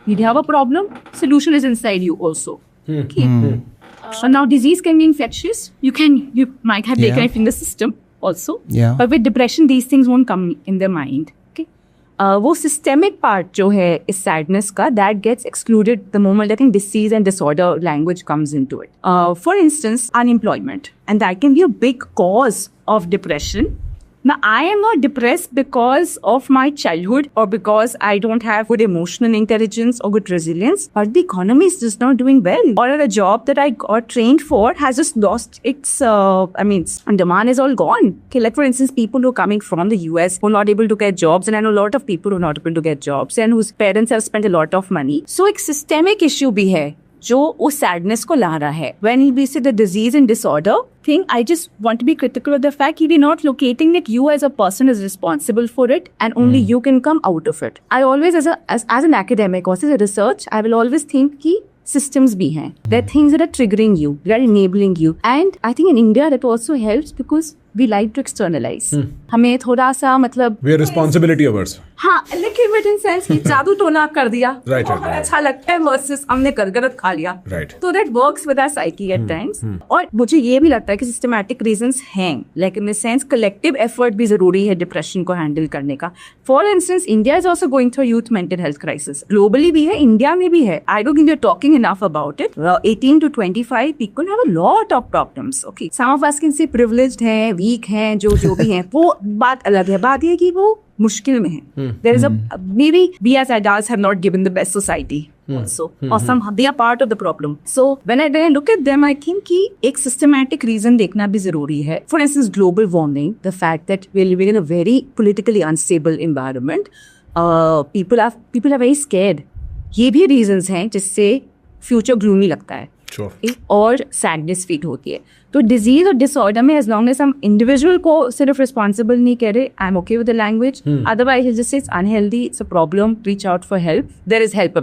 You have a problem, solution is inside you also. Okay. So now disease can be infectious. You might have latent in the system also. Yeah. But with depression, these things won't come in their mind. Okay. वो systemic part जो है इस sadness का, that gets excluded the moment I think disease and disorder language comes into it. For instance, unemployment, and that can be a big cause of depression. Now, I am not depressed because of my childhood or because I don't have good emotional intelligence or good resilience, but the economy is just not doing well. Or a job that I got trained for has just lost its, demand is all gone. Okay, like for instance, people who are coming from the US who are not able to get jobs, and I know a lot of people who are not able to get jobs and whose parents have spent a lot of money. So, एक systemic issue भी है जो उस sadness को ला रहा है. When we say the disease and disorder thing, I just want to be critical of the fact that we're not locating that you as a person is responsible for it and only you can come out of it. I always, as an academic or as a research, I will always think कि systems भी हैं. There are things that are triggering you, that are enabling you. And I think in India that also helps because we like to externalize. हमें थोड़ा सा मतलब we are responsibility averse. हाँ, लेकिन in sense कि जादू टोना कर दिया, right. अच्छा लगता है versus हमने गलत खा लिया. Right. So that works with our psyche at times. और मुझे ये भी लगता है कि systematic reasons हैं, like in the sense collective effort भी जरूरी है depression को handle करने का. For instance, India is also going through youth mental health crisis. Globally भी है, India में भी है. I don't think we are talking enough about it. 18 to 25 people have a lot of problems. Okay, some of us can say privileged हैं, weak हैं, जो भी हैं, वो बात अलग है. बात ये कि वो मुश्किल में है. There is maybe we as adults have not given the best society also, or somehow they are part of the problem. So when I look at them, I think कि एक systematic reason देखना भी जरूरी है. For instance, global warming, the fact that we're living in a very politically unstable environment, people are very scared. ये भी reasons हैं जिससे future gloomy लगता है. Sure. और सैडनेस फील होती है. तो डिजीज और डिसऑर्डर में एज लॉन्ग एज हम इंडिविजुअल को सिर्फ रिस्पॉन्सिबल नहीं कह रहे, I am okay with the language, otherwise just it's unhealthy, it's a problem, reach out for help, there is help